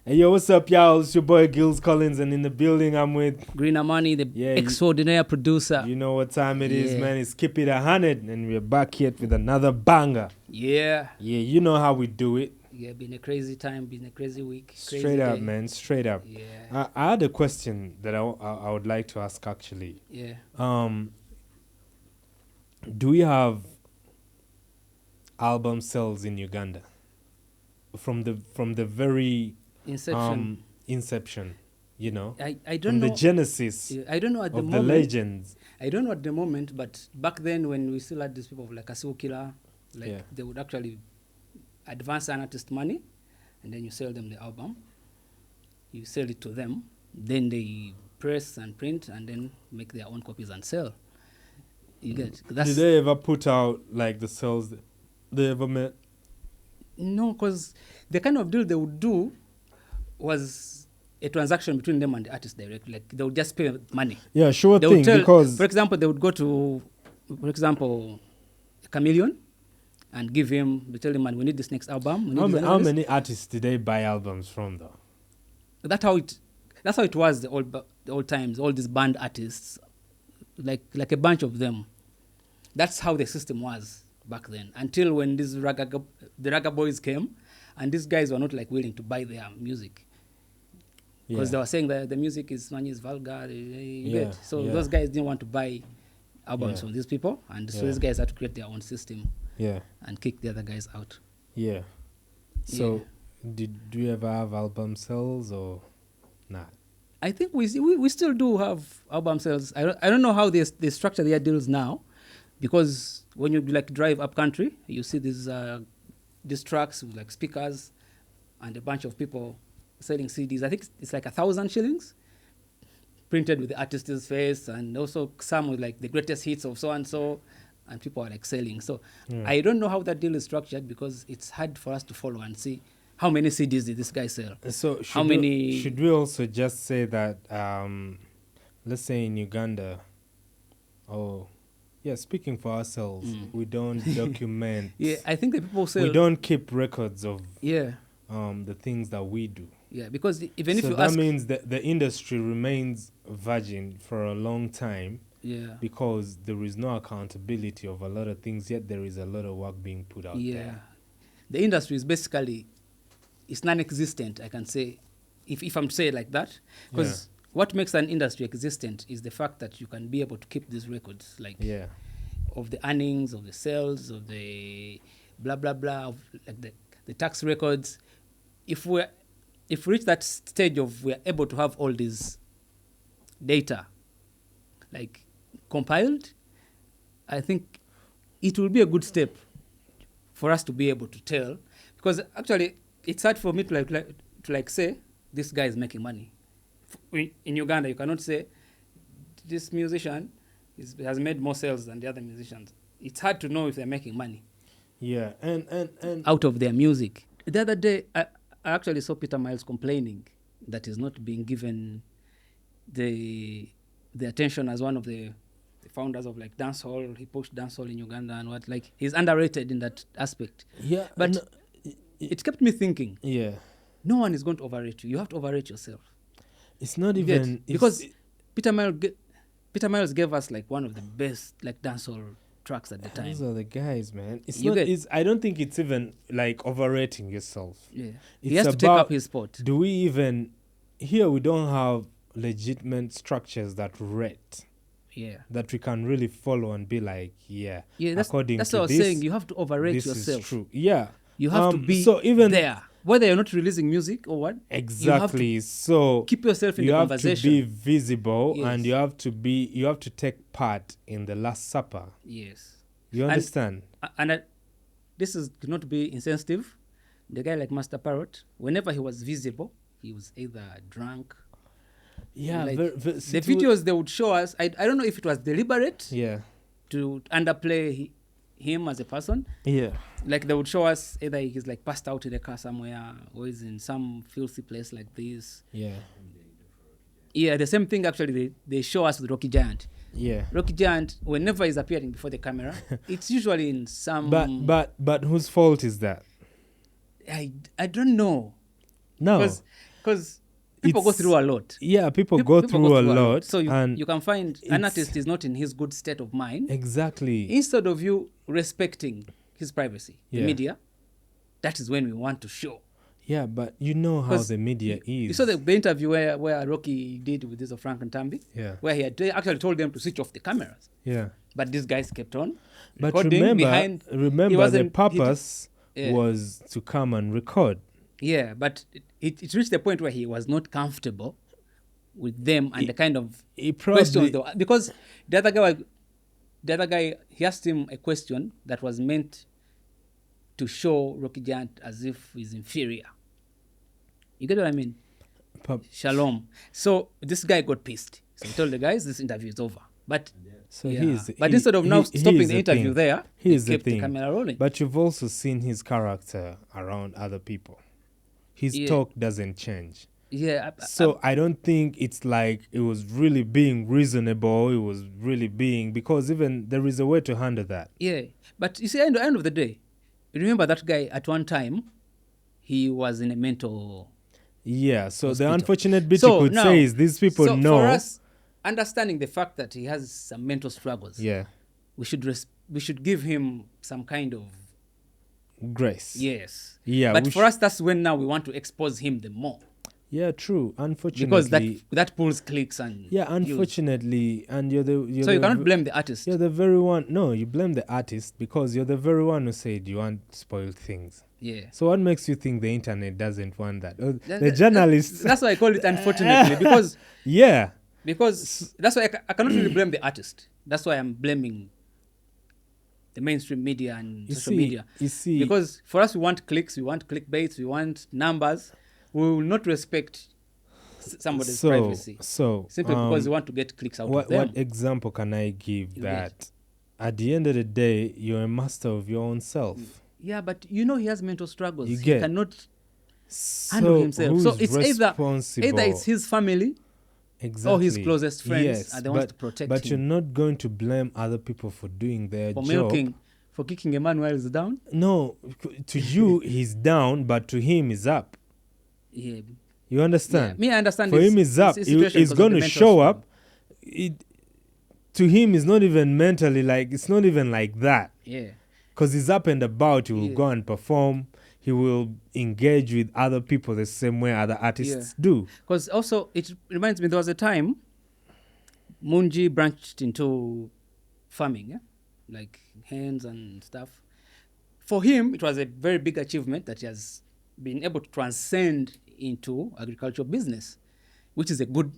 Hey, yo, what's up, y'all? It's your boy Gills Collins, and in the building I'm with Green Amani, the extraordinary producer. You know what time it is, man. It's Keep It 100, and we're back here with another banger. Yeah, you know how we do it. Yeah, been a crazy time, been a crazy week. Straight up, man, straight up. Yeah. I had a question that I would like to ask, actually. Yeah. Do we have album sales in Uganda? From the very inception, you know, I don't know the genesis. I don't know at the of moment. The legends. I don't know at the moment, but back then when we still had these people like Asiwo Killer, they would actually advance an artist money, and then you sell them the album. You sell it to them, then they press and print, and then make their own copies and sell. You get? Did they ever put out like the sales they ever made? No, because the kind of deal they would do was a transaction between them and the artist directly. Like they would just pay money. Yeah, sure they thing. Because for example, they would go to, for example, a Chameleon and give him. They tell him, "Man, we need this next album." How many artists did they buy albums from, though? That's how it was the old times. All these band artists, like a bunch of them. That's how the system was back then, until when the Raga boys came, and these guys were not like willing to buy their music because they were saying that the music is vulgar. Those guys didn't want to buy albums from these people, and so these guys had to create their own system and kick the other guys out. So do you ever have album sales or not? I think we still do have album sales. I don't know how they structure their deals now, because when you like drive up country, you see these trucks with like speakers and a bunch of people selling CDs. I think it's like 1,000 shillings printed with the artist's face, and also some with like the greatest hits of so and so, and people are like selling. So I don't know how that deal is structured, because it's hard for us to follow and see how many CDs did this guy sell. So should we also just say that let's say in Uganda, speaking for ourselves, we don't document. I think the people say we don't keep records of the things that we do. Because even if you that means that the industry remains virgin for a long time. Because there is no accountability of a lot of things, yet there is a lot of work being put out there. The industry is basically, it's non-existent, I can say, if I'm to say it like that. Because what makes an industry existent is the fact that you can be able to keep these records, of the earnings, of the sales, of the blah blah blah, of like the tax records. If we reach that stage of we're able to have all these data like compiled, I think it will be a good step for us to be able to tell, because actually it's hard for me to say this guy is making money. In Uganda, you cannot say this musician has made more sales than the other musicians. It's hard to know if they're making money. And out of their music. The other day, I actually saw Peter Miles complaining that he's not being given the attention as one of the founders of like dancehall. He pushed dancehall in Uganda and what, like he's underrated in that aspect. But it kept me thinking. No one is going to overrate you. You have to overrate yourself. It's not even because Peter Miles gave us like one of the best like dancehall tracks at the time. Those are the guys, man. I don't think it's even like overrating yourself. He has to take up his spot. Do we even here? We don't have legitimate structures that rate. That we can really follow and be like, that's what I was saying. You have to overrate yourself. This is true. You have to be there. Whether you're not releasing music or what. Exactly. So keep yourself in the conversation. You have to be visible, and you have to take part in the Last Supper. You understand? And this is not be insensitive. The guy like Master Parrot, whenever he was visible, he was either drunk. The videos they would show us, I don't know if it was deliberate to underplay him as a person. Like they would show us either he's like passed out in a car somewhere, or he's in some filthy place like this. The same thing actually they show us with Rocky Giant. Rocky Giant, whenever he's appearing before the camera, it's usually in some. But whose fault is that? I don't know. No, Because people go through a lot. Yeah, people go through a lot. So you can find an artist is not in his good state of mind. Exactly. Instead of you respecting his privacy, the media, that is when we want to show. Yeah, but you know how the media is. You saw the interview where Rocky did with this of Frank and Tambi? Yeah. Where he had actually told them to switch off the cameras. Yeah. But these guys kept on. But remember the purpose was to come and record. Yeah, but it reached the point where he was not comfortable with them and the kind of questions. Because the other guy, he asked him a question that was meant to show Rocky Giant as if he's inferior. You get what I mean? Shalom. So this guy got pissed. So he told the guys, this interview is over. But instead of now stopping the interview there, he kept the camera rolling. But you've also seen his character around other people. His talk doesn't change. Yeah. So I don't think it's like it was really being reasonable. It was really being, because even there is a way to handle that. Yeah. But you see, at the end of the day, remember that guy at one time, he was in a mental so hospital. The unfortunate bit you could say is these people know. For us, understanding the fact that he has some mental struggles, we should give him some kind of grace. Yes. Yeah. But for us, that's when now we want to expose him the more. Yeah, true. Unfortunately, because that pulls clicks and unfortunately, views. And you're so you cannot blame the artist. You're the very one. No, you blame the artist because you're the very one who said you want spoiled things. Yeah. So what makes you think the internet doesn't want that? The journalists. That's why I call it unfortunately because because that's why I cannot really blame the artist. That's why I'm blaming the mainstream media and social media. You see, because for us we want clicks, we want clickbaits, we want numbers. We will not respect somebody's privacy. Simply because we want to get clicks out of them. What example can I give that at the end of the day, you're a master of your own self? Yeah, but you know he has mental struggles. He cannot handle himself. So it's either it's his family or his closest friends and they want to protect him. But you're not going to blame other people for doing their job. For kicking a man while he's down? No, to you he's down, but to him he's up. Yeah. You understand? Me, I understand. For him, he's up. He's going to show up. To him, it's not even mentally it's not even like that. Yeah. Because he's up and about. He will go and perform. He will engage with other people the same way other artists do. Because also, it reminds me, there was a time Munji branched into farming, like hens and stuff. For him, it was a very big achievement that he has been able to transcend into agricultural business, which is a good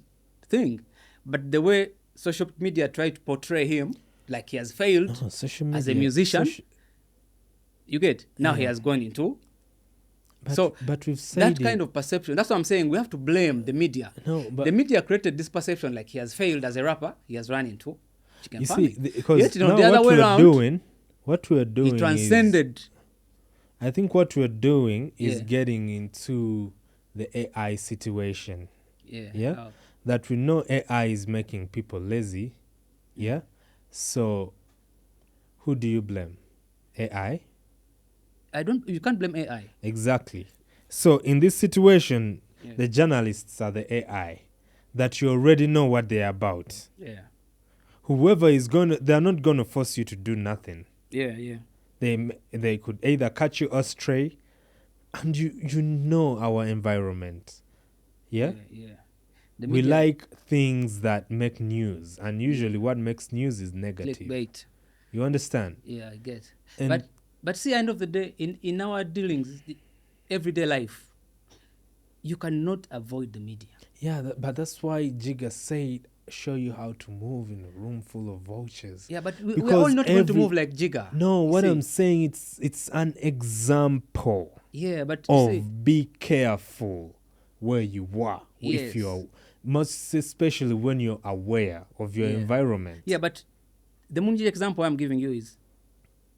thing. But the way social media try to portray him, like he has failed as a musician, you get, now he has gone into. But we've said that kind of perception, that's what I'm saying, we have to blame the media. The media created this perception like he has failed as a rapper, he has run into chicken farming. Because the other way around, what we're doing he transcended. I think what we're doing is getting into the AI situation. Yeah. That we know AI is making people lazy. Yeah. So who do you blame? AI? You can't blame AI. Exactly. So in this situation, the journalists are the AI that you already know what they're about. Yeah. Whoever is they're not going to force you to do nothing. Yeah. They could either catch you astray, and you know our environment. Yeah. We like things that make news, and usually what makes news is negative. Clickbait. You understand? Yeah, I get. But see, end of the day, in our dealings, everyday life, you cannot avoid the media. Yeah, but that's why Jigga said, show you how to move in a room full of vultures. Yeah, but we're all not going to move like Jigga. No, what I'm saying, it's an example. Yeah, but be careful where you are. If you are, most especially when you're aware of your environment. Yeah, but the Munji example I'm giving you is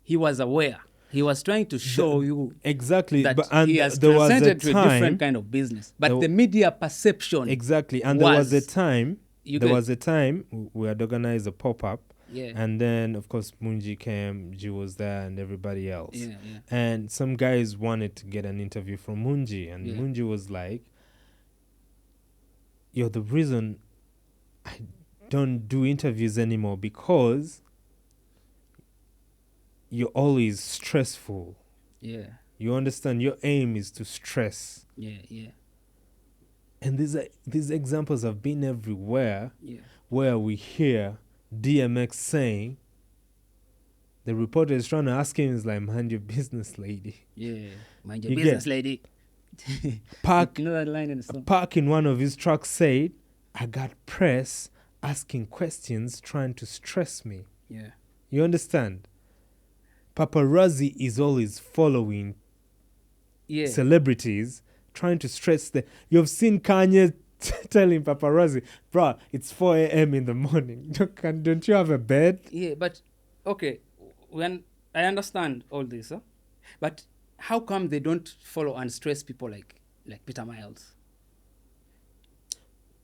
he was aware. He was trying to show you that he has transcended to a different kind of business. But the media perception and there was a time we had organized a pop-up. Yeah. And then, of course, Munji came, G was there, and everybody else. Yeah. And some guys wanted to get an interview from Munji. And Munji was like, you're the reason I don't do interviews anymore, because you're always stressful. Yeah. You understand? Your aim is to stress. Yeah. And these examples have been everywhere. Yeah. Where we hear DMX saying, the reporter is trying to ask him, is like, mind your business, lady. Yeah, mind your business, lady. Park, you know that line in the song? Park in one of his tracks said, I got press asking questions trying to stress me. Yeah. You understand? Paparazzi is always following celebrities, trying to stress them. You've seen Kanye telling paparazzi, bro, it's 4 a.m. in the morning. Don't you have a bed? Yeah, but, okay, when I understand all this, but how come they don't follow and stress people like Peter Miles?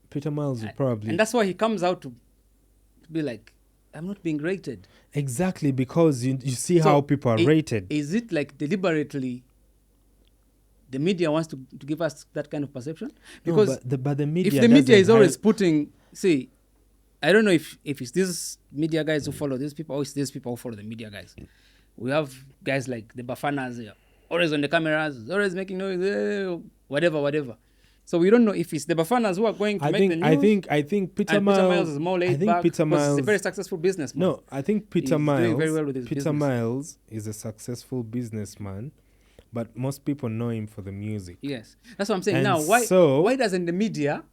Peter Miles will probably... And that's why he comes out to be like, I'm not being rated. Exactly, because you see how people are rated. Is it like deliberately the media wants to give us that kind of perception? Because no, but the media, if the media is always putting, see, I don't know if it's these media guys who follow these people or it's these people who follow the media guys. We have guys like the Bafanas here, always on the cameras, always making noise, whatever. So we don't know if it's the Bafanas who are going to make the news. I think Peter Miles is more laid back. Peter Miles is a very successful businessman. No, I think Peter Miles doing very well with his business. Miles is a successful businessman, but most people know him for the music. Yes, that's what I'm saying. And now, why doesn't the media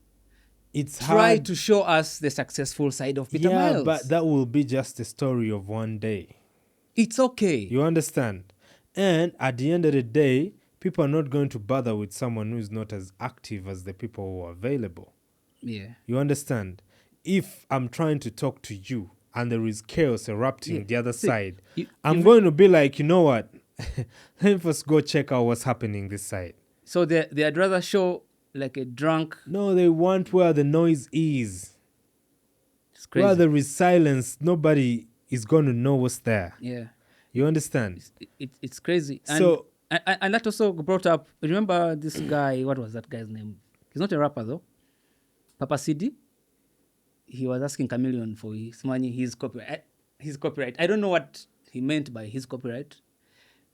try to show us the successful side of Peter Miles? Yeah, but that will be just a story of one day. It's okay. You understand? And at the end of the day, people are not going to bother with someone who is not as active as the people who are available. Yeah. You understand? If I'm trying to talk to you and there is chaos erupting the other side, I'm going to be like, you know what? Let me first go check out what's happening this side. So they'd rather show like a drunk... No, they want where the noise is. It's crazy. Where there is silence, nobody is going to know what's there. Yeah. You understand? It's crazy. And so... And that also brought up, remember this guy, what was that guy's name? He's not a rapper though. Papa CD. He was asking Chameleon for his money, his copyright. I don't know what he meant by his copyright.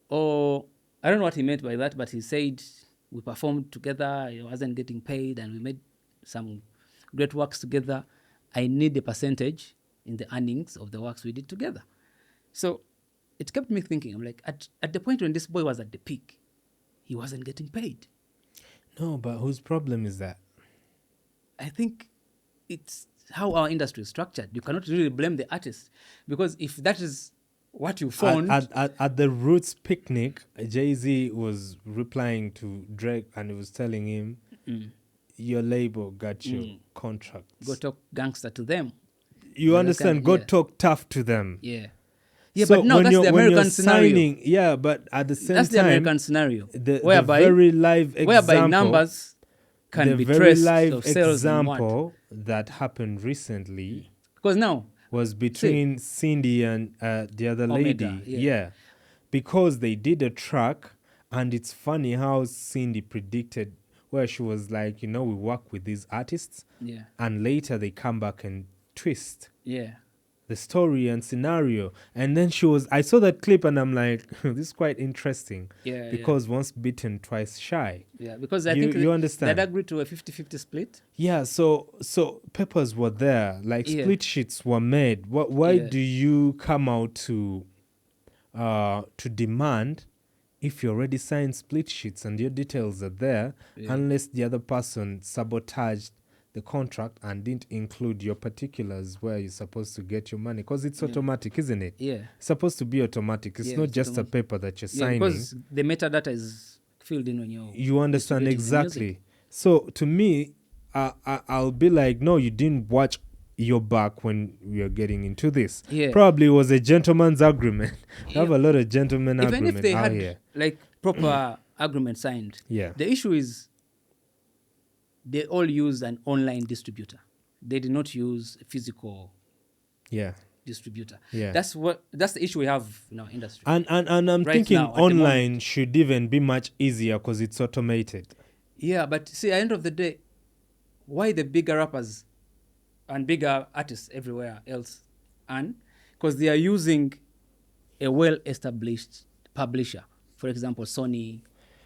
Or I don't know what he meant by that, but he said we performed together, he wasn't getting paid, and we made some great works together. I need a percentage in the earnings of the works we did together. So it kept me thinking. I'm like, at the point when this boy was at the peak, he wasn't getting paid. No, but whose problem is that? I think it's how our industry is structured. You cannot really blame the artist, because if that is what you found... At the Roots picnic, Jay-Z was replying to Drake and he was telling him, your label got your contract. Go talk gangster to them. You understand? Go talk tough to them. Yeah. Yeah, so but no, that's the American scenario. Yeah, but at the same time... That's the American scenario. Whereby, the very live example... Whereby numbers can be traced. The very live example that happened recently... Because now... was between Cindy and the other lady. Omega, yeah. Because they did a track, and it's funny how Cindy predicted, where she was like, we work with these artists. Yeah. And later they come back and twist. Yeah. The story and scenario. And then I saw that clip and I'm like, this is quite interesting. Yeah. Because once bitten, twice shy. Yeah, because I think you understand. They'd agreed to a 50-50 split. Yeah, so papers were there. Like split sheets were made. Why do you come out to demand, if you already signed split sheets and your details are there, unless the other person sabotaged the contract and didn't include your particulars where you're supposed to get your money, because it's automatic, isn't it? Yeah, it's supposed to be automatic. It's not just automatic. A paper that you're signing, because the metadata is filled in when you understand exactly. So to me, I'll be like, no, you didn't watch your back when we are getting into this. Probably it was a gentleman's agreement. We have a lot of gentleman agreement even if they had here. Like proper agreement signed. The issue is they all use an online distributor. They did not use a physical distributor. That's the issue we have in our industry. And I'm thinking online should even be much easier because it's automated. Yeah, but see, at the end of the day, why the bigger rappers and bigger artists everywhere else earn? Because they are using a well-established publisher. For example, Sony,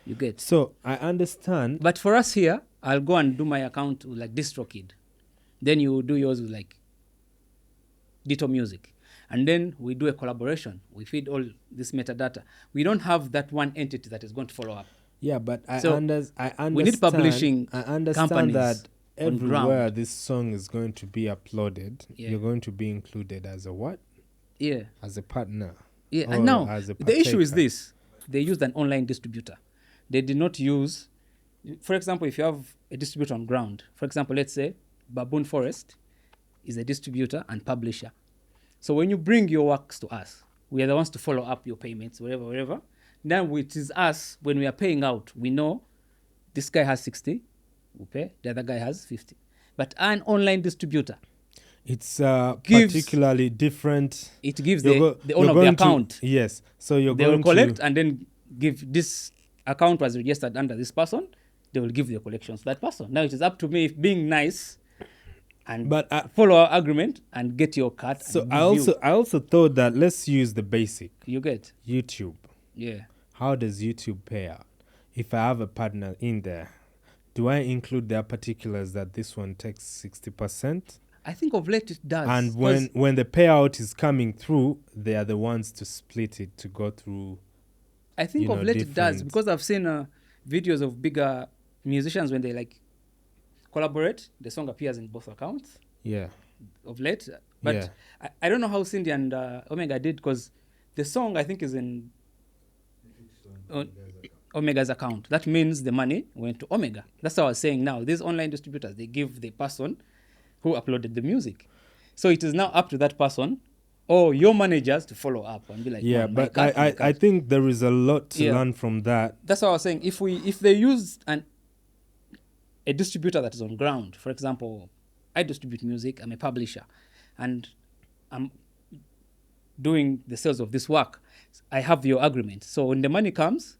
you get. So I understand. But for us here, I'll go and do my account with like DistroKid. Then you do yours with like Ditto Music. And then we do a collaboration. We feed all this metadata. We don't have that one entity that is going to follow up. Yeah, but I understand. We need publishing I understand companies that everywhere ground. this song is going to be uploaded, you're going to be included as a what? Yeah. As a partner. Yeah, and now the issue is this. They used an online distributor. They did not use, for example, if you have a distributor on ground, for example, let's say Baboon Forest is a distributor and publisher. So when you bring your works to us, we are the ones to follow up your payments, wherever. Now it is us, when we are paying out, we know this guy has 60, we pay, the other guy has 50. But an online distributor, it's particularly different. It gives the owner of the account. Yes. So they will collect and then give this account was registered under this person. They will give the collections to that person. Now it is up to me, being nice, and follow our agreement and get your cut. So I also thought that let's use the basic. You get YouTube. Yeah. How does YouTube pay out? If I have a partner in there, do I include their particulars that this one takes 60%? I think of late it does. And when the payout is coming through, they are the ones to split it to go through. I think of late it does, because I've seen videos of bigger musicians when they like collaborate, the song appears in both accounts. Yeah. Of late. But I don't know how Cindy and Omega did, because the song I think is in Omega's account. That means the money went to Omega. That's what I was saying now. These online distributors, they give the person who uploaded the music. So it is now up to that person or your managers to follow up and be like, yeah, but I think there is a lot to learn from that. That's what I was saying. If they use a distributor that is on ground, for example, I distribute music, I'm a publisher, and I'm doing the sales of this work, I have your agreement. So when the money comes,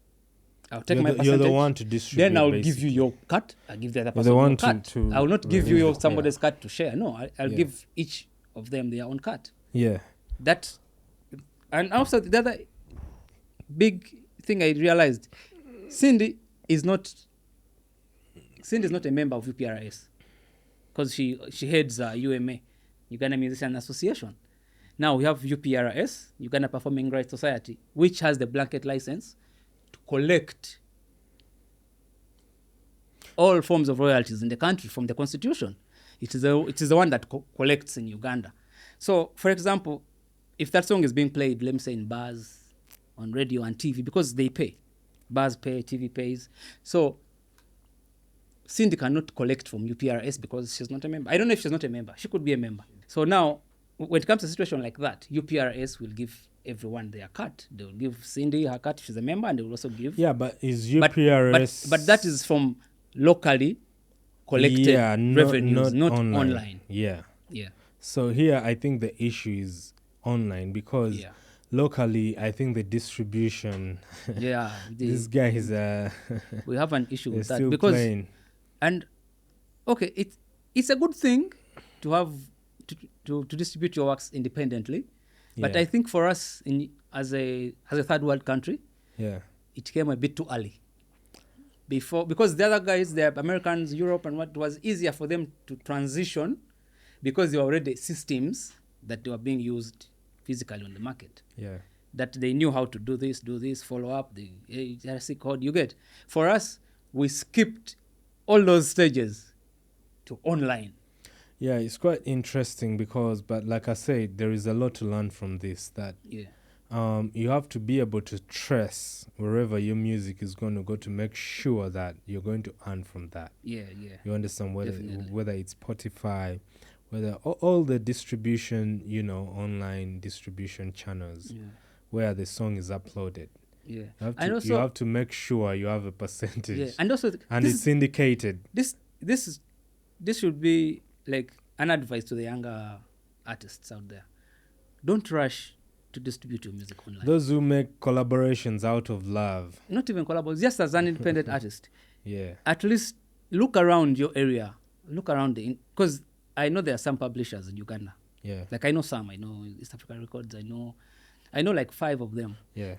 I'll take my percentage. You're the one to distribute. Then I'll give you your cut. I'll give the other person your cut. I will not give you somebody's cut to share. No, I'll give each of them their own cut. Yeah. That, and also the other big thing I realized, Cindy is not a member of UPRS, because she heads UMA, Uganda Musician Association. Now we have UPRS, Uganda Performing Rights Society, which has the blanket license to collect all forms of royalties in the country from the constitution. It is the one that collects in Uganda. So, for example, if that song is being played, let me say in bars, on radio and TV, because they pay. Bars pay, TV pays. So, Cindy cannot collect from UPRS because she's not a member. I don't know if she's not a member. She could be a member. So now, when it comes to a situation like that, UPRS will give everyone their cut. They will give Cindy her cut if she's a member, and they will also give... Yeah, but is UPRS... But that is from locally collected revenues, not online. Yeah. Yeah. So here, I think the issue is online, because locally, I think the distribution... Yeah. This guy is... we have an issue with that. Still because playing. And, okay, it's a good thing to have... To distribute your works independently. But I think for us, as a third world country, it came a bit too early. Because the other guys, the Americans, Europe, and what was easier for them to transition, because there were already systems that they were being used physically on the market. Yeah. That they knew how to do this, follow up, the HRC code, you get. For us, we skipped all those stages to online. Yeah, it's quite interesting but like I said, there is a lot to learn from this. That you have to be able to trace wherever your music is going to go to make sure that you're going to earn from that. Yeah. You understand whether it's Spotify, whether all the distribution, online distribution channels where the song is uploaded. Yeah, you have to make sure you have a percentage. Yeah, and also it's indicated. This should be like an advice to the younger artists out there. Don't rush to distribute your music online. Those who make collaborations out of love. Not even collaborations, just as an independent artist. Yeah. At least look around your area look around because I know there are some publishers in Uganda. Yeah. Like I know some. I know East African Records. I know like 5 of them. Yeah.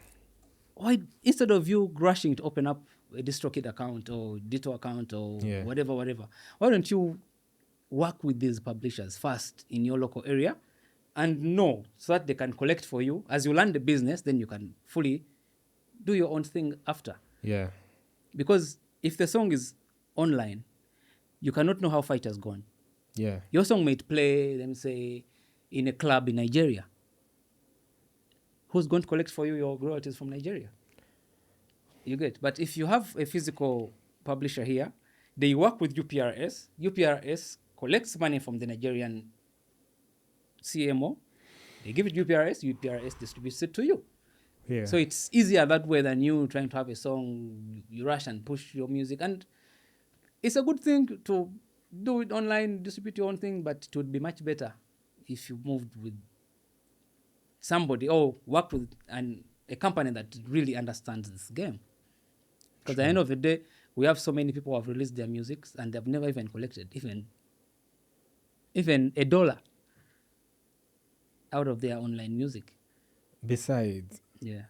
Why, instead of you rushing to open up a DistroKid account or Ditto account or whatever, why don't you work with these publishers first in your local area and know so that they can collect for you? As you learn the business, then you can fully do your own thing after. Yeah. Because if the song is online, you cannot know how far it has gone. Yeah. Your song might play, let me say, in a club in Nigeria. Who's going to collect for you your royalties from Nigeria? You get. But if you have a physical publisher here, they work with UPRS. UPRS collects money from the Nigerian CMO. They give it UPRS. UPRS distributes it to you. Yeah. So it's easier that way than you trying to have a song, you rush and push your music. And it's a good thing to do it online, distribute your own thing, but it would be much better if you moved with somebody or worked with a company that really understands this game. Because at the end of the day, we have so many people who have released their music and they've never even collected even $1 out of their online music. Besides, yeah,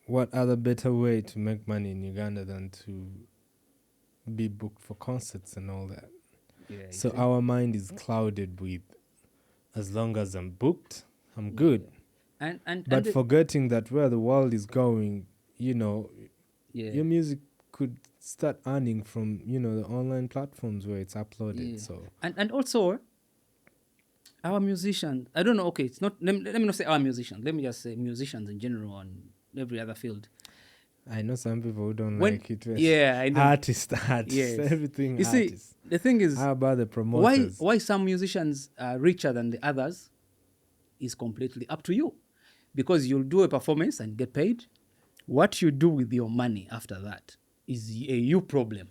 what other better way to make money in Uganda than to be booked for concerts and all that? Yeah, so our mind is clouded with, as long as I'm booked, I'm good. But forgetting that where the world is going, your music could start earning from, the online platforms where it's uploaded. Yeah. So and also, our musicians, I don't know, okay, it's not, let me not say our musicians, let me just say musicians in general and every other field. I know some people who don't like it. Yeah, I know. Artists, yes. Everything. You artists. See, the thing is, how about the promoters? Why some musicians are richer than the others is completely up to you. Because you'll do a performance and get paid. What you do with your money after that is a you problem.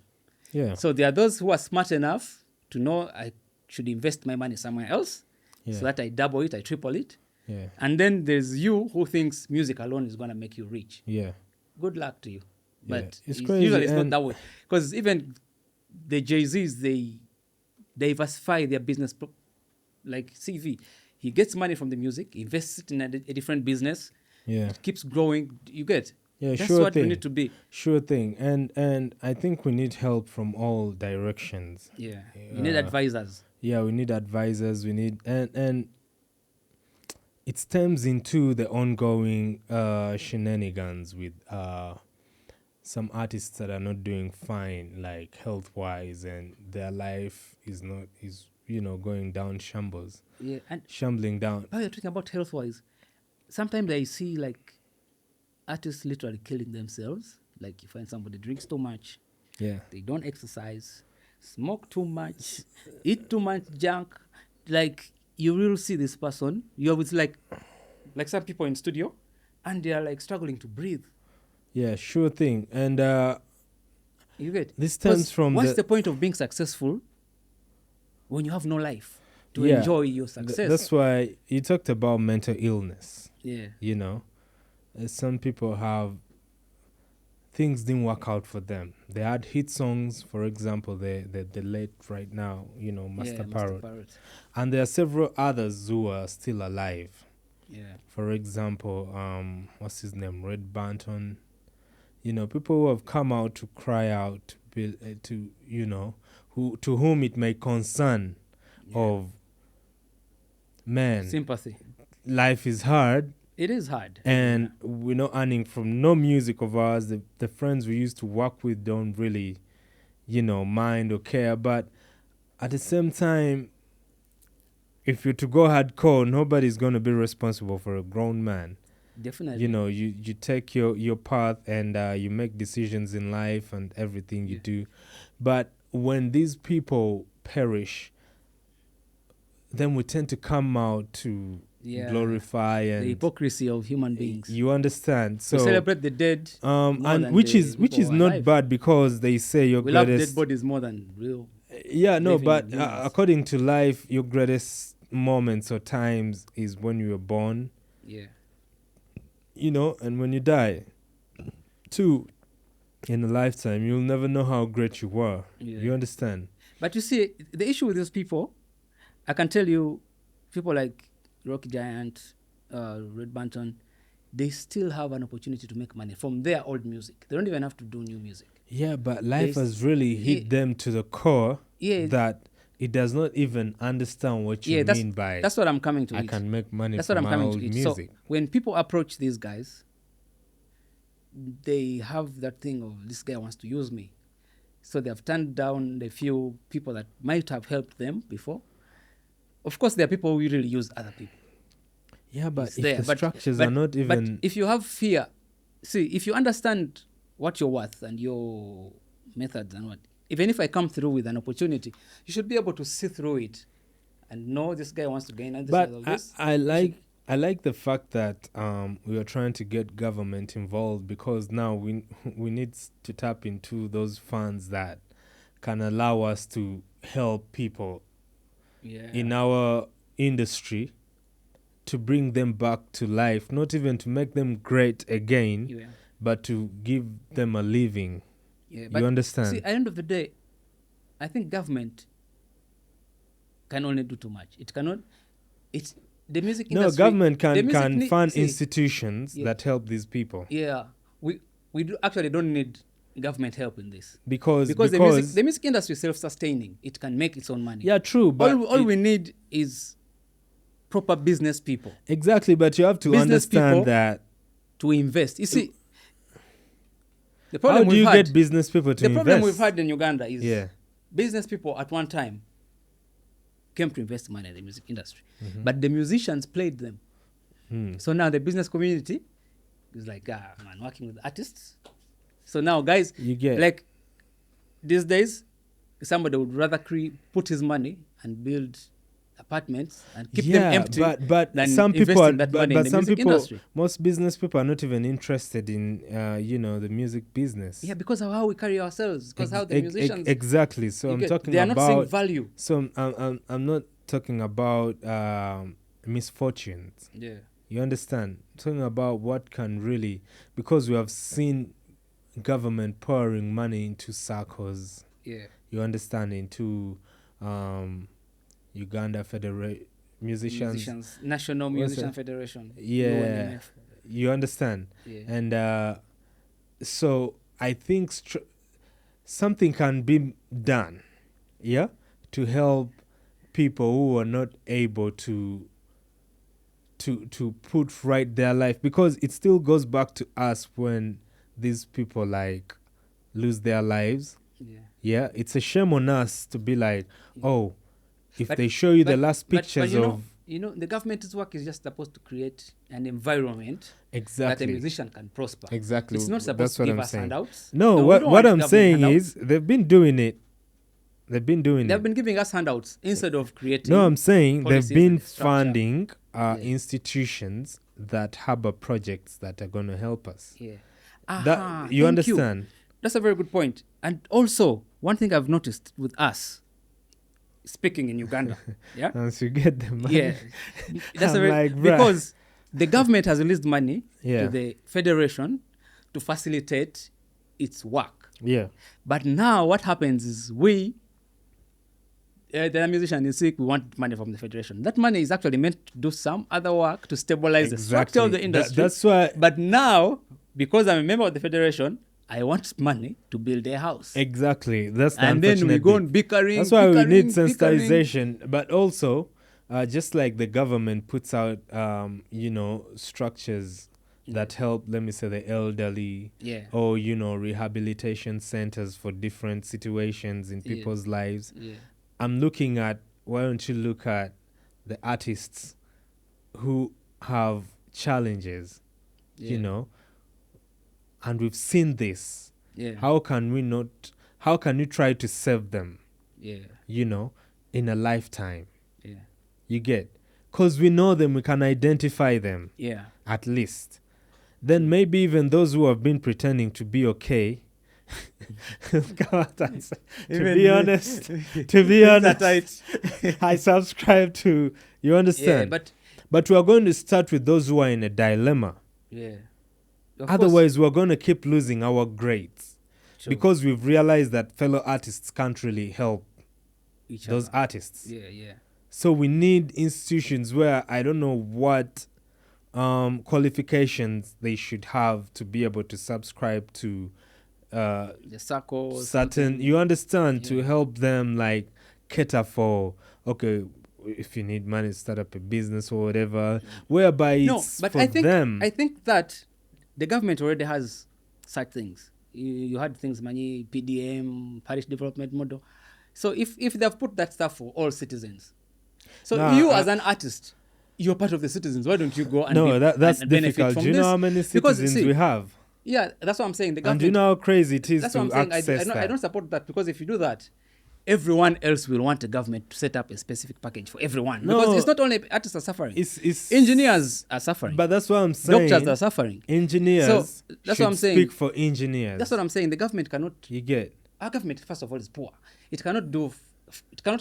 Yeah. So there are those who are smart enough to know I should invest my money somewhere else so that I double it, I triple it. Yeah. And then there's you who thinks music alone is going to make you rich. Yeah. Good luck to you. But it's crazy. Usually it's not that way. Because even the Jay-Z's, they diversify their business. Like CV, he gets money from the music, invests it in a different business. Yeah. It keeps growing. You get. Yeah, that's sure what thing. we need to be. Sure thing. And I think we need help from all directions. Yeah. We need advisors. Yeah, we need advisors. We need and it stems into the ongoing shenanigans with some artists that are not doing fine, like health wise, and their life is going down shambles. Yeah, and shambling down. Oh, you're talking about health wise. Sometimes I see like artists literally killing themselves. Like you find somebody drinks too much. Yeah. They don't exercise, smoke too much, eat too much junk. Like you will see this person. You're with like some people in studio, and they are like struggling to breathe. Yeah, sure thing. And you get this stems from what's the point of being successful when you have no life to enjoy your success? That's why you talked about mental illness. Yeah. Some people have things didn't work out for them. They had hit songs, for example, the late right now, Master Parrot. And there are several others who are still alive. Yeah. For example, what's his name? Red Banton. People who have come out to cry out to whom it may concern of, man, sympathy. Life is hard. It is hard. And we're not earning from no music of ours. The friends we used to work with don't really, mind or care. But at the same time, if you're to go hardcore, nobody's going to be responsible for a grown man. Definitely. You take your path and you make decisions in life and everything you do. But when these people perish, then we tend to come out to glorify and the hypocrisy of human beings. You understand? So we celebrate the dead, and which is not alive. Bad, because they say your greatest. We love dead bodies more than real. Yeah, no, but according to life, your greatest moments or times is when you were born. Yeah. And when you die. Too, in a lifetime, you'll never know how great you were. Yeah. You understand? But you see, the issue with those people, I can tell you, people like Rocky Giant, Red Banton, they still have an opportunity to make money from their old music. They don't even have to do new music. Yeah, but life has really hit them to the core that it does not even understand what you mean by that's what I'm coming to. I can make money from my old music. So when people approach these guys, they have that thing of, this guy wants to use me. So they have turned down the few people that might have helped them before. Of course, there are people who really use other people. Yeah, but if the structures are not even... But if you have fear, see, if you understand what you're worth and your methods and what, even if I come through with an opportunity, you should be able to see through it and know this guy wants to gain. And this I like the fact that we are trying to get government involved, because now we need to tap into those funds that can allow us to help people in our industry, to bring them back to life, not even to make them great again, but to give them a living. Yeah, you understand? See, at the end of the day, I think government can only do too much. It cannot. It's the music industry. No, government can fund institutions that help these people. Yeah, we actually don't need government help in this because the music industry is self-sustaining. It can make its own money. Yeah, true. But all we need is proper business people. Exactly, but you have to understand that to invest. You see, the problem how do you get business people to invest? The problem we've had in Uganda is business people at one time came to invest money in the music industry, but the musicians played them. So now the business community is like, man, working with artists. So now, guys, like these days, somebody would rather put his money and build apartments and keep them empty. But some people are, but some people, industry. Most business people are not even interested in the music business. Yeah, because of how we carry ourselves, because how the musicians exactly. So I'm talking they are about not seeing value. So I'm not talking about misfortunes. Yeah, you understand? I'm talking about what can really, because we have seen government pouring money into circles. Yeah, you understand, into Uganda Musicians National Musician Federation. Yeah, UNF. You understand. Yeah. And so I think something can be done, to help people who are not able to put right their life, because it still goes back to us when these people like lose their lives. Yeah, it's a shame on us to be like, if they show you the last pictures of... the government's work is just supposed to create an environment that a musician can prosper. Exactly. It's not supposed to give us handouts. No, what I'm saying is they've been doing it. They've been giving us handouts instead of creating... No, I'm saying they've been funding institutions that harbor projects that are going to help us. Yeah. You understand? That's a very good point. And also, one thing I've noticed with us, speaking in Uganda, once you get the money, that's because the government has released money to the federation to facilitate its work. Yeah. But now what happens is the musician is sick, we want money from the federation. That money is actually meant to do some other work to stabilize the structure of the industry. That's why. But now, because I'm a member of the federation, I want money to build a house. Exactly. That's the and then we go on bickering. That's why we need sensitization. But also, just like the government puts out, structures that help, let me say, the elderly, or rehabilitation centers for different situations in people's lives. Yeah. I'm looking at, why don't you look at the artists who have challenges, and we've seen this. Yeah. How can you try to save them? Yeah. In a lifetime. Yeah. You get? Because we know them, we can identify them. Yeah. At least. Then maybe even those who have been pretending to be okay, come out and say, to be honest, I subscribe to, you understand? Yeah, but we are going to start with those who are in a dilemma. Yeah. Otherwise, we're going to keep losing our grades. Sure. Because we've realized that fellow artists can't really help those artists. Yeah. So we need institutions where I don't know what qualifications they should have to be able to subscribe to the circle certain, you understand, to help them like cater for, okay, if you need money to start up a business or whatever, whereby it's for them. I think that the government already has such things. You had things, money, PDM, parish development model. So if they've put that stuff for all citizens, so as an artist, you're part of the citizens. Why don't you go and that's and difficult. Do you know how many citizens we have? Yeah, that's what I'm saying. The government, and do you know how crazy it is that's to what I'm access saying. I don't support that, because if you do that, everyone else will want the government to set up a specific package for everyone. No, because it's not only artists are suffering. It's engineers are suffering. But that's what I'm saying. Doctors are suffering. Engineers so that's what I'm saying. Speak for engineers. That's what I'm saying. The government cannot. You get. Our government, first of all, is poor. It cannot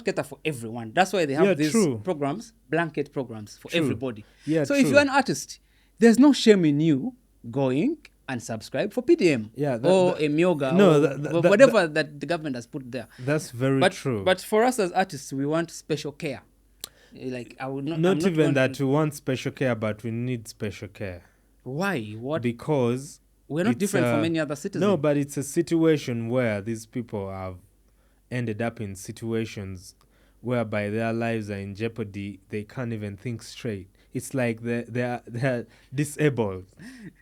cater for everyone. That's why they have these programs, blanket programs for everybody. Yeah, so if you're an artist, there's no shame in you going and subscribe for PDM or a Myoga or whatever that the government has put there. That's very true. But for us as artists, we want special care. Like I would not. Not even that we want special care, but we need special care. Why? What? Because we're not different from any other citizen. No, but it's a situation where these people have ended up in situations whereby their lives are in jeopardy. They can't even think straight. It's like they're disabled.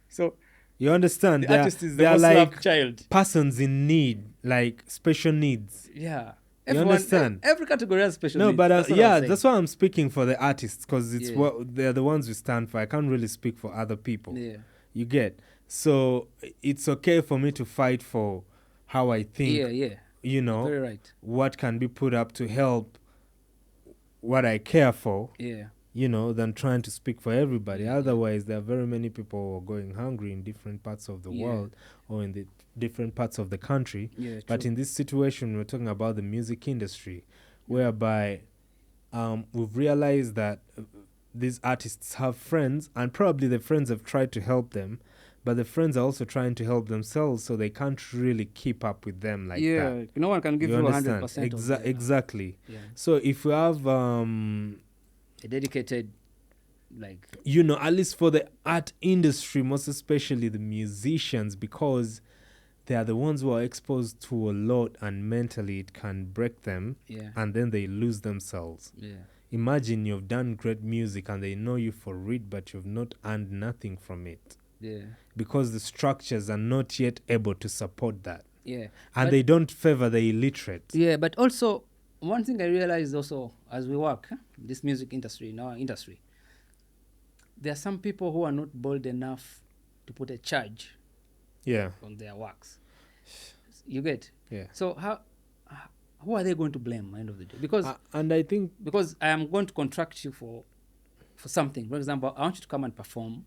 So you understand? The artist is the most loved child. Persons in need, like special needs. Yeah. You understand? Every category has special needs. No, but that's why I'm speaking for the artists, because it's what they're the ones we stand for. I can't really speak for other people. Yeah. You get? So it's okay for me to fight for how I think. Yeah. You know, very right. What can be put up to help what I care for. Yeah. You know, than trying to speak for everybody. Otherwise, there are very many people who are going hungry in different parts of the world or in the different parts of the country. Yeah, but in this situation, we're talking about the music industry, whereby we've realized that these artists have friends, and probably the friends have tried to help them, but the friends are also trying to help themselves, so they can't really keep up with them like that. Yeah, no one can give you 100%. Exactly. Yeah. So if we have... a dedicated, like, you know, at least for the art industry, most especially the musicians, because they are the ones who are exposed to a lot, and mentally it can break them, and then they lose themselves. Imagine you've done great music and they know you for it, but you've not earned nothing from it, because the structures are not yet able to support that, and they don't favor the illiterate. But also one thing I realized also as we work this music industry, in our industry, there are some people who are not bold enough to put a charge on their works. You get? Yeah. So who are they going to blame at the end of the day? Because and I think because I am going to contract you for something. For example, I want you to come and perform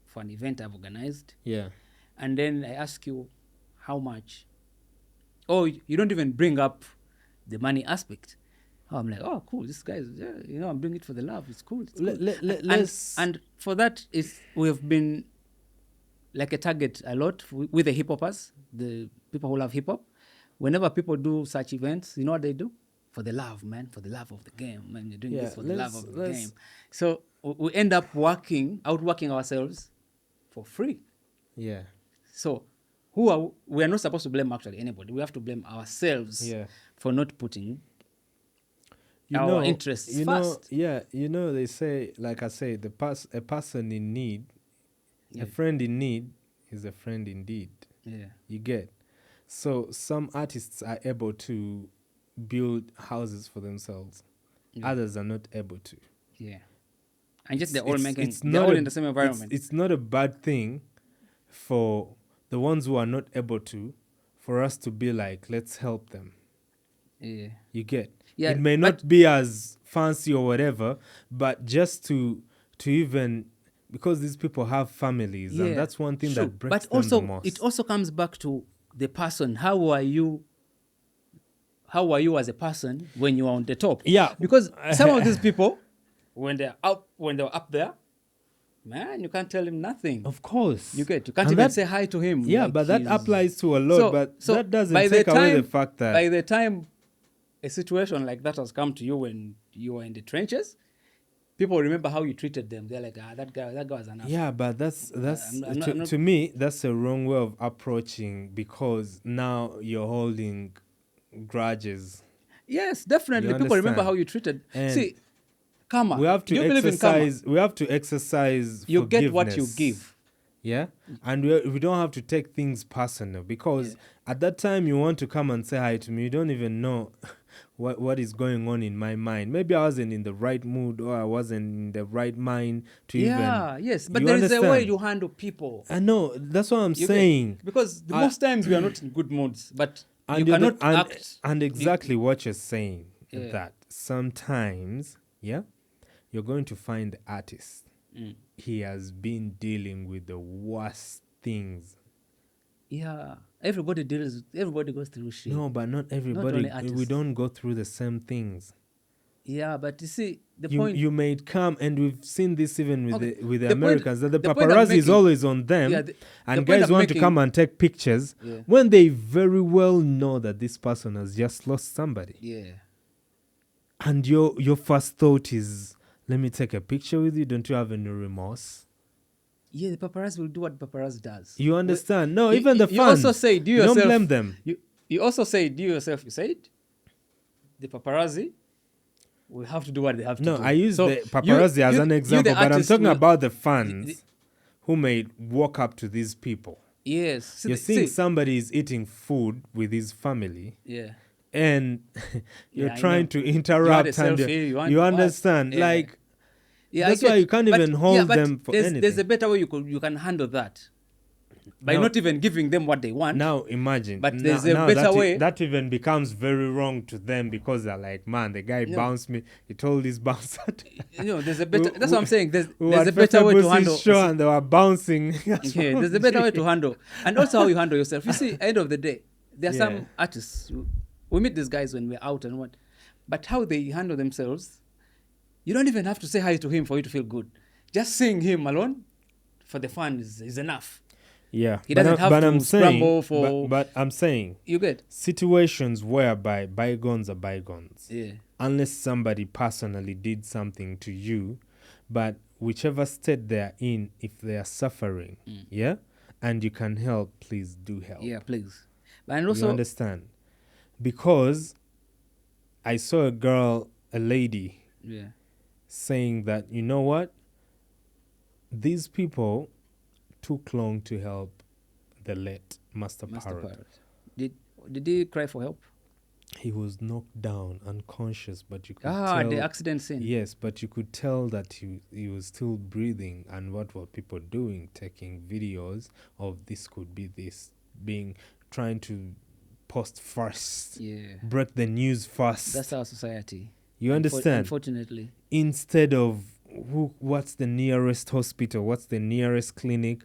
for an event I've organized. Yeah. And then I ask you how much. Oh, you don't even bring up the money aspect. I'm like, oh, cool. This guy, I'm doing it for the love. It's cool. It's cool. And for that, we have been like a target a lot with the hip hoppers, the people who love hip hop. Whenever people do such events, you know what they do? For the love, man. For the love of the game, man. You're doing this for the love of the game. So we end up outworking ourselves for free. Yeah. So we are not supposed to blame actually anybody. We have to blame ourselves for not putting our interests first. They say, like I say, a person in need, a friend in need is a friend indeed. Yeah. You get? So some artists are able to build houses for themselves. Others are not able to. Yeah. And just they're all in the same environment. It's not a bad thing for the ones who are not able to, for us to be like, let's help them. Yeah. You get? Yeah. It may not be as fancy or whatever, but just to even, because these people have families, and that's one thing that breaks them the most. It also comes back to the person. How are you as a person when you are on the top? Yeah. Because some of these people, when they're up there, man, you can't tell him nothing. Of course. You can't even say hi to him. Yeah, but that applies to a lot, but that doesn't take away the fact that... By the time a situation like that has come to you when you were in the trenches, people remember how you treated them. They're like, that guy was enough. Yeah, but to me, that's a wrong way of approaching, because now you're holding grudges. Yes, definitely. People remember how you treated. And see, karma. We have to exercise. We have to exercise. You get what you give. Yeah, and we don't have to take things personal, because at that time you want to come and say hi to me, you don't even know what is going on in my mind. Maybe I wasn't in the right mood, or I wasn't in the right mind to yes, but there is a way you handle people. I know, that's what I'm saying. Because most times we are not in good moods, but you cannot act. And exactly what you're saying, that sometimes, you're going to find the artist. He has been dealing with the worst things. Yeah, everybody goes through shit. No, but not everybody. We don't go through the same things. Yeah, but you see, the point... You may come, and we've seen this even with the Americans, that the paparazzi is always on them, and guys want to come and take pictures when they very well know that this person has just lost somebody. Yeah. And your first thought is, let me take a picture with you. Don't you have any remorse? Yeah, the paparazzi will do what paparazzi does. You understand? No, even the fans. You also say, don't blame them. You also say, you said, the paparazzi will have to do what they have to do. No, I use the paparazzi as an example, but I'm talking about the fans who may walk up to these people. Yes. You're seeing somebody is eating food with his family. Yeah. And you're trying to interrupt, and you understand, that's why you can't even hold them for anything. There's a better way you can handle that, by not even giving them what they want. Now imagine, but there's a better way. That even becomes very wrong to them, because they're like, man, the guy bounced me. He told his bouncer. There's a better. That's what I'm saying. There's a better way to handle. Show, and they were bouncing. There's a better way to handle, and also how you handle yourself. You see, at the end of the day, there are some artists. We meet these guys when we're out and what, but how they handle themselves, you don't even have to say hi to him for you to feel good. Just seeing him alone for the fun is enough. Yeah, he doesn't have to scramble for. But I'm saying, you get situations whereby bygones are bygones. Yeah. Unless somebody personally did something to you, but whichever state they're in, if they are suffering, and you can help, please do help. Yeah, please. And also, you understand? Because I saw a lady, saying that, you know what? These people took long to help the late Master Parrot. Did he cry for help? He was knocked down, unconscious, but you could tell... the accident scene. Yes, but you could tell that he was still breathing. And what were people doing? Taking videos of this could be this, trying to post first, break the news first. That's our society. You understand? Unfortunately. Instead of what's the nearest hospital, what's the nearest clinic,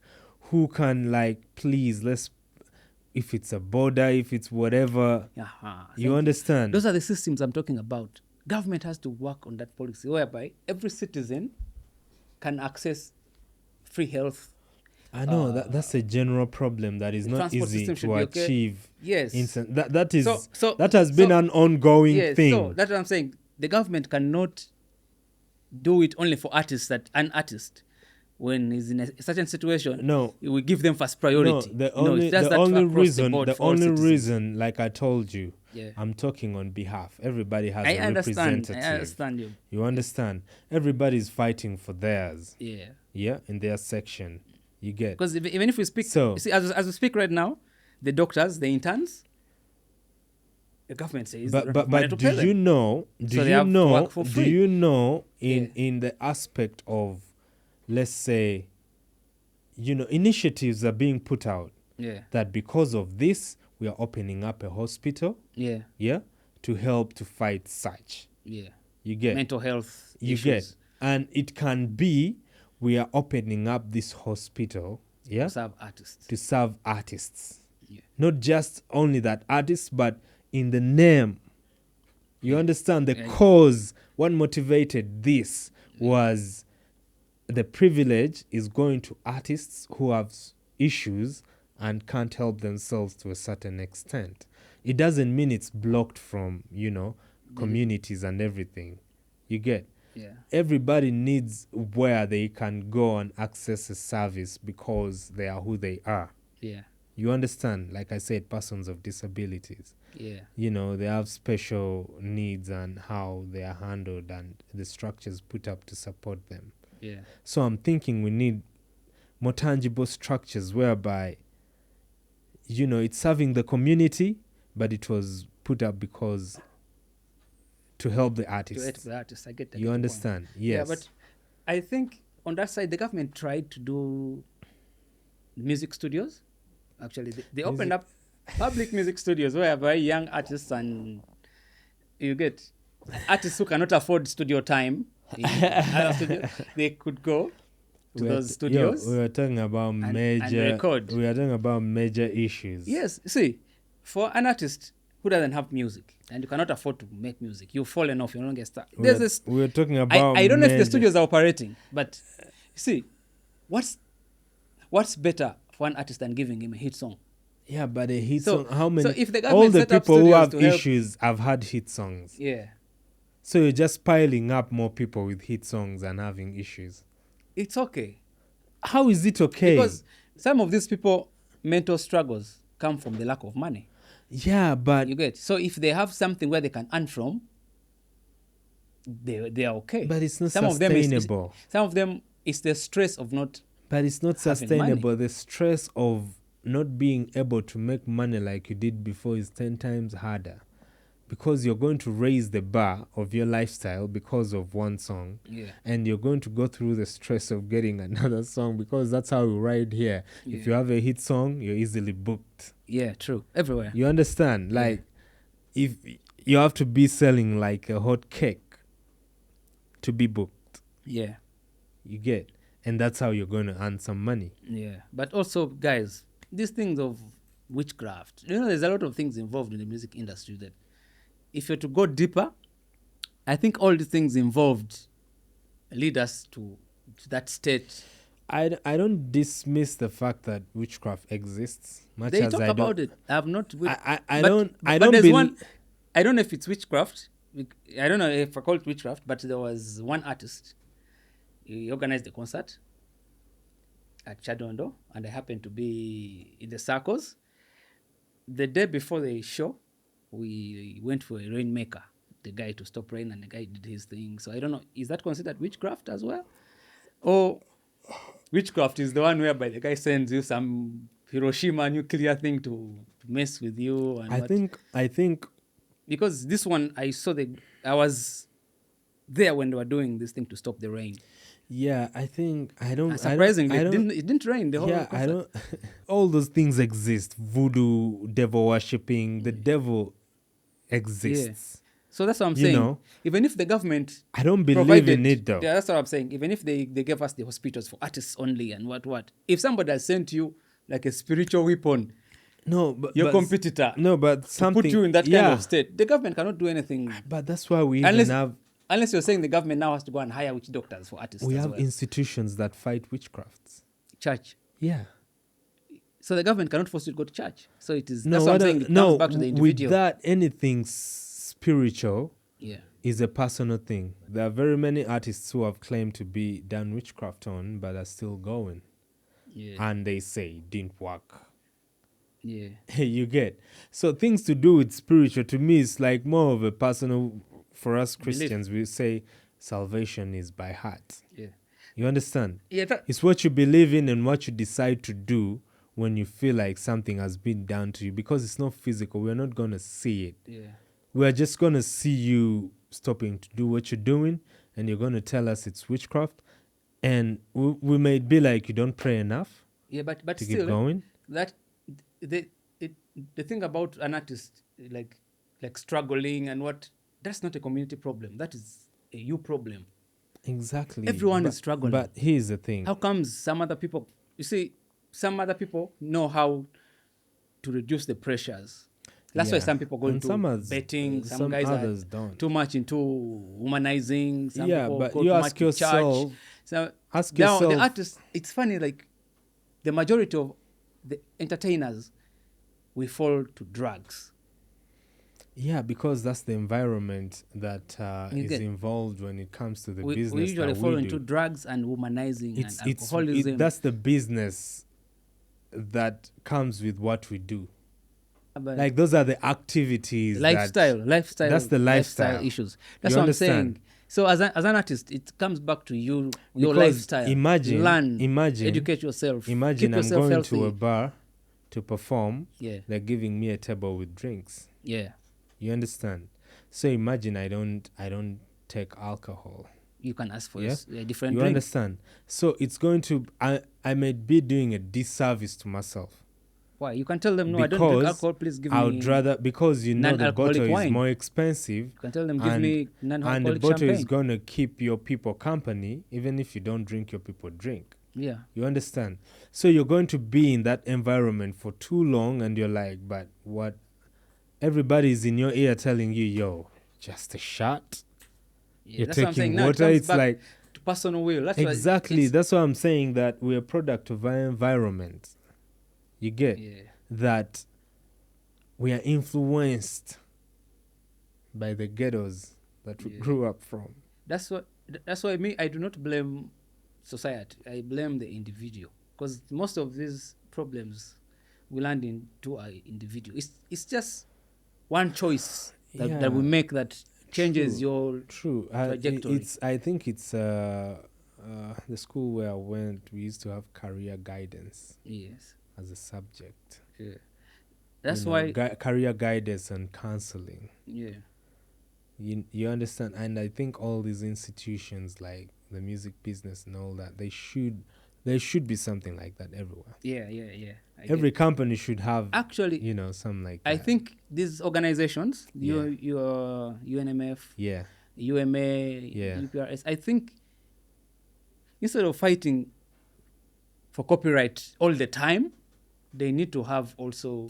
who can please, if it's a border, if it's whatever, you understand? Those are the systems I'm talking about. Government has to work on that policy whereby every citizen can access free health. I know that's a general problem that is not easy to achieve. Yes, that has been an ongoing thing. So that's what I'm saying. The government cannot do it only for an artist. When he's in a certain situation, we give them first priority. The only reason, like I told you, I'm talking on behalf. Everybody has a representative. I understand you. You understand? Everybody's fighting for theirs. Yeah, in their section. You get, because even if we speak, you see, as we speak right now, the doctors, the interns, the government says, but do you know in the aspect of, let's say, initiatives are being put out that because of this we are opening up a hospital to help to fight such you get mental health issues. Get, and it can be we are opening up this hospital to serve artists. Not just only that artists, but in the name. You understand the cause. What motivated this was the privilege is going to artists who have issues and can't help themselves to a certain extent. It doesn't mean it's blocked from, communities and everything. You get? Yeah. Everybody needs where they can go and access a service because they are who they are. Yeah. You understand? Like I said, persons of disabilities. Yeah. They have special needs and how they are handled and the structures put up to support them. Yeah. So I'm thinking we need more tangible structures whereby, it's serving the community, but it was put up because to help the artists. To help the artists, I get that. You understand? Yes. Yeah, but I think on that side, the government tried to do music studios. Actually, they opened up public music studios whereby young artists and you get artists who cannot afford studio time in other studios, they could go to those studios. We were talking about major record. We are talking about major issues. Yes, see, for an artist who doesn't have music and you cannot afford to make music, you've fallen off, you don't get started. We were talking about I don't know if the studios are operating, but see, what's better for an artist than giving him a hit song? Yeah, but a hit song, how many? So if the all government the set up people who have studios to issues have had hit songs. Yeah. So you're just piling up more people with hit songs and having issues. It's okay. How is it okay? Because some of these people, mental struggles come from the lack of money. Yeah, but you get. So if they have something where they can earn from, they are okay. But it's not some sustainable. Some of them it's the stress of not. But it's not sustainable. The stress of not being able to make money like you did before is 10 times harder. Because you're going to raise the bar of your lifestyle because of one song. Yeah. And you're going to go through the stress of getting another song because that's how we ride here. Yeah. If you have a hit song, you're easily booked. Yeah, true. Everywhere. You understand? Like, if you have to be selling like a hot cake to be booked. Yeah. You get? And that's how you're going to earn some money. Yeah. But also, guys, these things of witchcraft, there's a lot of things involved in the music industry that if you're to go deeper, I think all the things involved lead us to that state. I don't dismiss the fact that witchcraft exists. Much they as talk I about don't, it. I have not. I don't believe. I don't know if it's witchcraft. I don't know if I call it witchcraft, but there was one artist. He organized a concert at Chadondo, and I happened to be in the circles. The day before the show, we went for a rainmaker, the guy to stop rain, and the guy did his thing. So I don't know, is that considered witchcraft as well? Or witchcraft is the one whereby the guy sends you some Hiroshima nuclear thing to mess with you? And I think because this one I was there when they were doing this thing to stop the rain. Yeah, surprisingly, it didn't rain the whole concert. I don't. All those things exist. Voodoo, devil worshipping. The devil exists. Yeah. So that's what I'm saying. Even if the government, I don't believe in it though. Yeah, that's what I'm saying. Even if they gave us the hospitals for artists only and what, if somebody has sent you like a spiritual weapon, your competitor, but something to put you in that kind of state, the government cannot do anything. But that's why we Unless you're saying the government now has to go and hire witch doctors for artists. We have institutions that fight witchcrafts. Church. Yeah. So the government cannot force you to go to church. So it is. That's what I'm saying. It comes back to the individual. With that, anything spiritual is a personal thing. There are very many artists who have claimed to be done witchcraft on, but are still going. Yeah. And they say it didn't work. Yeah. You get. So things to do with spiritual, to me, is like more of a personal. For us Christians, we say salvation is by heart. Yeah. You understand? Yeah. It's what you believe in and what you decide to do when you feel like something has been done to you, because it's not physical. We're not going to see it. Yeah. We're just going to see you stopping to do what you're doing, and you're going to tell us it's witchcraft. And we may be like, you don't pray enough. Yeah, but to still, keep going. That the thing about an artist like struggling and what, that's not a community problem. That is a you problem. Exactly. Everyone is struggling. But here's the thing. How comes some other people, some other people know how to reduce the pressures. That's why some people go into betting. Some guys others are don't. too much into womanizing. Some people but go you too ask much to yourself. church. So ask now yourself. the artists, it's funny, like the majority of the entertainers, we fall to drugs. Yeah, because that's the environment that is involved when it comes to the business. We usually fall into drugs and womanizing and alcoholism. That's the business that comes with what we do. But like those are the activities. Lifestyle. That's the lifestyle issues. That's what I'm saying. So as an artist, it comes back to you, your lifestyle. Imagine, educate yourself. Imagine I'm going healthy to a bar to perform. Yeah. They're giving me a table with drinks. Yeah. You understand? So imagine I don't take alcohol. You can ask for a different drink. You understand? So it's going to I may be doing a disservice to myself. Why? You can tell them, no, I don't drink alcohol, please give me. I would rather, because the bottle is more expensive. You can tell them, give me non-alcoholic and the bottle champagne. Is going to keep your people company, even if you don't drink, your people drink. Yeah. You understand? So you're going to be in that environment for too long, and you're like, but what? Everybody's in your ear telling you, yo, just a shot. Yeah, you're that's taking what I'm saying. water. Now it's like to personal will. That's exactly. That's what I'm saying. That we're a product of our environment. You get that we are influenced by the ghettos that we grew up from. That's why I do not blame society. I blame the individual, because most of these problems we land into our individual. It's just one choice that we make that changes your trajectory. I think it's the school where I went. We used to have career guidance. Yes. As a subject. Yeah. That's why career guidance and counseling. Yeah. You understand? And I think all these institutions like the music business and all that, there should be something like that everywhere. Yeah. Every company should have actually, something like that. I think these organizations, your UNMF, UMA, UPRS, I think instead of fighting for copyright all the time, they need to have also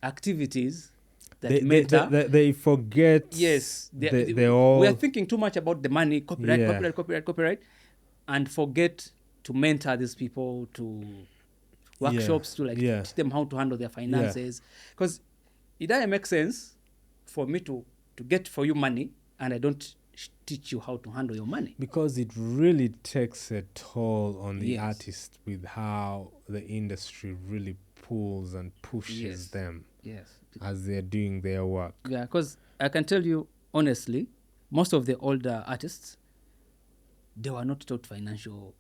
activities that mentor. They forget. Yes, they all. We are thinking too much about the money, copyright, and forget to mentor these people, to workshops, to teach them how to handle their finances. Because it doesn't make sense for me to get for you money and I don't teach you how to handle your money, because it really takes a toll on the artist with how the industry really pulls and pushes them as they're doing their work. Yeah, because I can tell you honestly, most of the older artists, they were not taught financial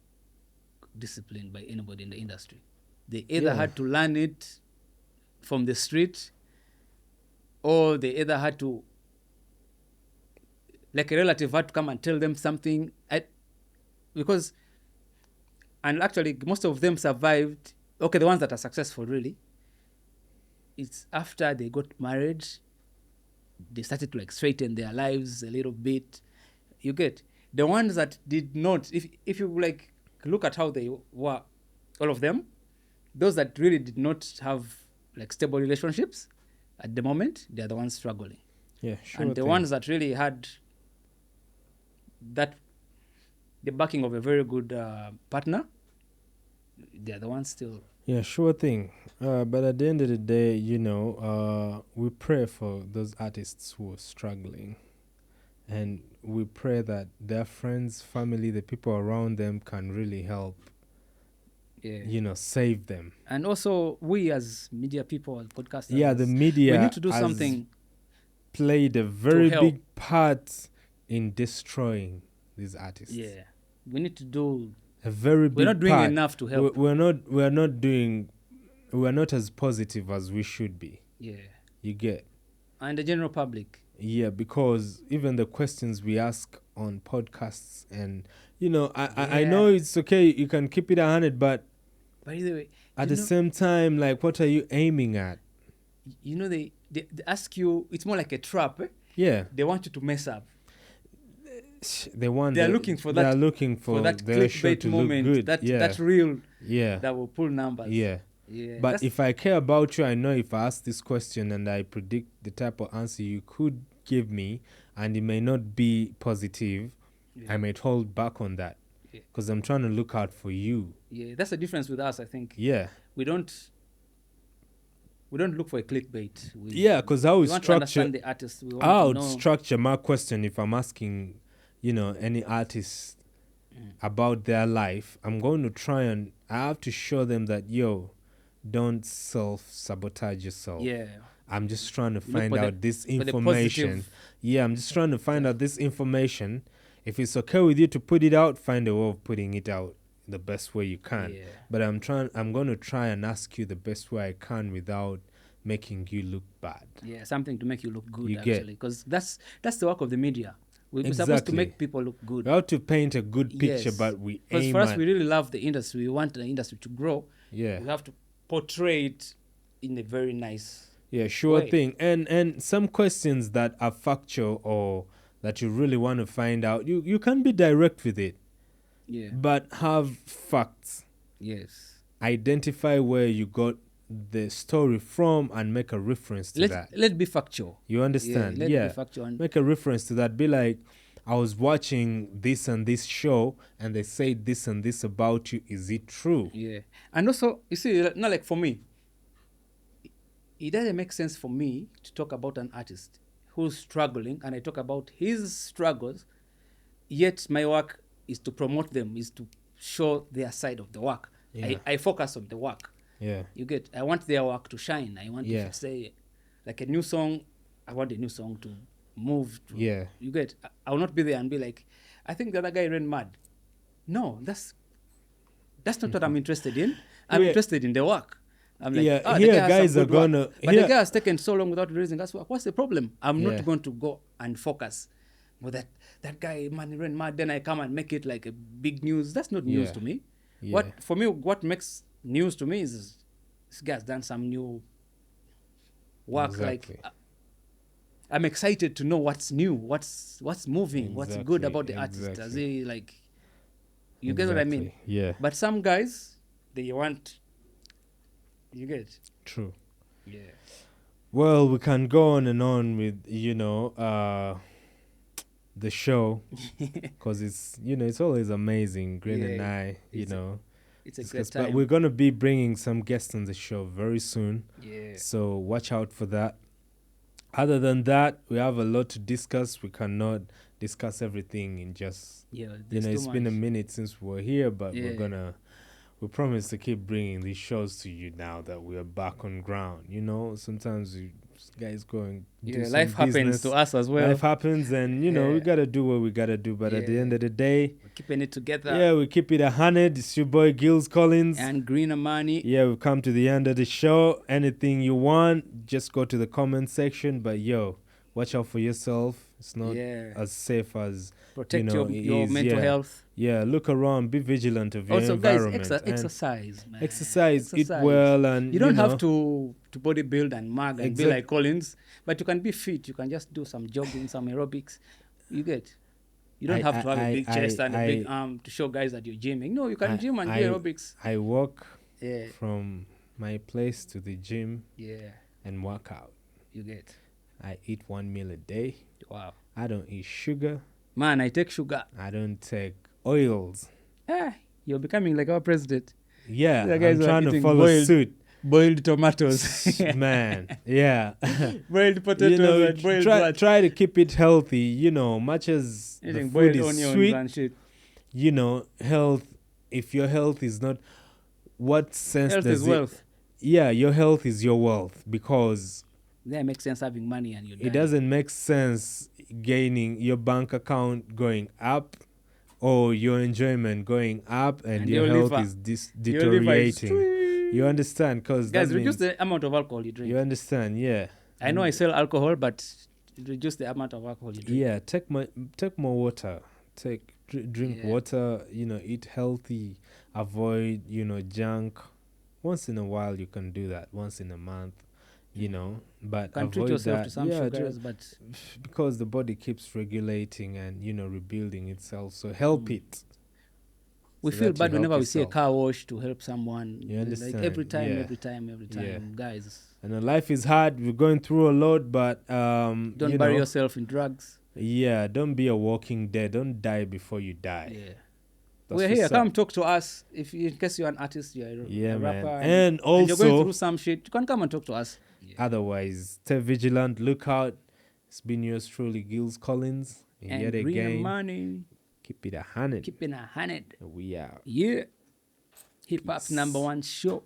discipline by anybody in the industry. They either had to learn it from the street, or they either had to, like a relative had to come and tell them something. And actually most of them survived. Okay, the ones that are successful really, it's after they got married, they started to straighten their lives a little bit. You get the ones that did not, if you look at how they were, all of them, those that really did not have stable relationships at the moment, they're the ones struggling. Yeah, sure. And the ones that really had the backing of a very good partner, they're the ones still. Yeah, sure thing. But at the end of the day, we pray for those artists who are struggling. And we pray that their friends, family, the people around them can really help, save them. And also, we as media people, as podcasters, the media, we need to do something. Played a very big part in destroying these artists. Yeah, we need to do a very big part. We're not doing enough to help. We're not as positive as we should be. Yeah. You get. And the general public. Yeah, because even the questions we ask on podcasts, and I know it's okay, you can keep it 100, but by the way, at the same time, what are you aiming at? They ask you, it's more like a trap. Yeah. They want you to mess up. They're looking for that. They're looking for that clickbait moment. That reel. Yeah. That will pull numbers. Yeah. Yeah. But if I care about you, I know if I ask this question and I predict the type of answer you could give me, and it may not be positive, I might hold back on that. Because I'm trying to look out for you. Yeah, that's the difference with us, I think. Yeah. we don't look for a clickbait. Because how we structure understand the artist. I would structure my question if I'm asking, any artist about their life. I'm going to try and I have to show them that don't self-sabotage yourself. Yeah. I'm just trying to find out this information. I'm just trying to find out this information. If it's okay with you to put it out, find a way of putting it out the best way you can. Yeah. But I'm going to try and ask you the best way I can without making you look bad. Yeah, something to make you look good, actually. Because that's the work of the media. We're supposed to make people look good. We have to paint a good picture, but we aim because for us, we really love the industry. We want the industry to grow. Yeah. We have to portray it in a very nice way. Thing. And some questions that are factual or that you really want to find out, you can be direct with it. Yeah. But have facts. Yes. Identify where you got the story from and make a reference to that. Let's be factual. You understand? Let's be factual. Make a reference to that. Be like, I was watching this and this show and they said this and this about you. Is it true? Yeah. And also, you see, not like for me, it doesn't make sense for me to talk about an artist who's struggling and I talk about his struggles, yet my work is to promote them, is to show their side of the work. Yeah. I focus on the work. Yeah. You get, I want their work to shine. I want to say, like a new song, I want a new song to move. You get, I will not be there and be like, I think the other guy ran mad. No, that's not what I'm interested in. I'm interested in the work. I'm like, here guys are gonna. But the guy has taken so long without releasing us work. What's the problem? I'm not going to go and focus with that guy, man, he ran mad. Then I come and make it like a big news. That's not news to me. Yeah. What makes news to me is this guy's done some new work. Exactly. Like I'm excited to know what's new, what's moving, what's good about the artist. Does he like? You get what I mean? Yeah. But some guys, they want. You get? True. Yeah. Well, we can go on and on with the show because it's it's always amazing. Green and I, it's a great time. But we're gonna be bringing some guests on the show very soon. Yeah. So watch out for that. Other than that, we have a lot to discuss. We cannot discuss everything in just it's been a minute since we were here, but we promise to keep bringing these shows to you now that we are back on ground. Sometimes guys go and do life some happens business. to us as well. Life happens, and we gotta do what we gotta do. But at the end of the day, we're keeping it together. Yeah, we keep it 100. It's your boy Gills Collins and Green Amani. Yeah, we've come to the end of the show. Anything you want, just go to the comment section. But watch out for yourself. It's not as safe as protect your mental health. Yeah, look around, be vigilant of your environment. Guys, exercise, man. Exercise, eat well, and you don't have to bodybuild and mug and be like Collins, but you can be fit. You can just do some jogging, some aerobics. You get. You don't have to have a big chest and a big arm to show guys that you're gymming. No, you can gym and do aerobics. I walk from my place to the gym and work out. You get. I eat 1 meal a day. Wow. I don't eat sugar. Man, I take sugar. I don't take oils. You're becoming like our president. Yeah, I'm trying to follow suit. Boiled tomatoes. Man, yeah. Boiled potatoes and boiled try to keep it healthy, much as the food is sweet. And shit. Health, if your health is not, what sense health does is wealth. Yeah, your health is your wealth because that makes sense having money and you're dying. It doesn't make sense gaining your bank account going up or your enjoyment going up and your health is deteriorating. You understand? Because guys, reduce the amount of alcohol you drink. You understand? Yeah. I know I sell alcohol, but reduce the amount of alcohol you drink. Yeah, take more water. Drink water. Eat healthy. Avoid junk. Once in a while you can do that. Once in a month. But can treat yourself to some sugars, but because the body keeps regulating and rebuilding itself, so help it. We feel bad whenever we see a car wash to help someone. You understand? Like every time, guys. And life is hard. We're going through a lot, but don't bury yourself in drugs. Yeah, don't be a walking dead. Don't die before you die. Yeah. We're here. Come talk to us. If in case you're an artist, you're a rapper, and also and you're going through some shit, you can come and talk to us. Otherwise, stay vigilant. Look out. It's been yours truly, Gills Collins. And yet again, money. Keep it 100. Keeping 100. We out. Yeah. Hip hop's #1 show.